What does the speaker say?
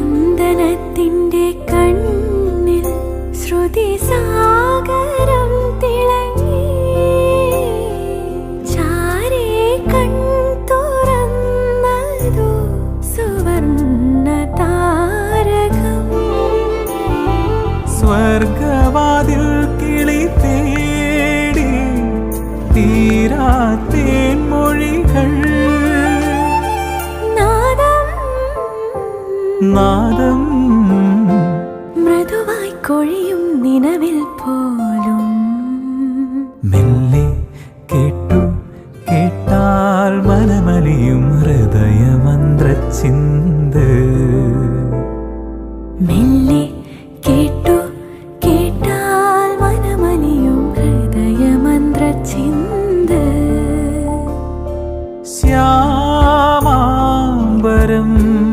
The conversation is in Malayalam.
സായന്തനത്തിന്റെ കണ്ണിൽ ശ്രുതി സാഗരം തിളങ്ങി ചാരേ കൺ തുറന്നതോ സുവർണ്ണ താരകം സ്വർഗവാതിൽ കിളി തേടി തീരാത്തേൻ മൊഴികൾ നാദം മൃദുവായി കൊഴിയും നിലവിൽ പോലും മെല്ലെ കേട്ടു കേട്ടാൽ മനമലിയും ഹൃദയമന്ത്രച്ചിന്ത് മെല്ലെ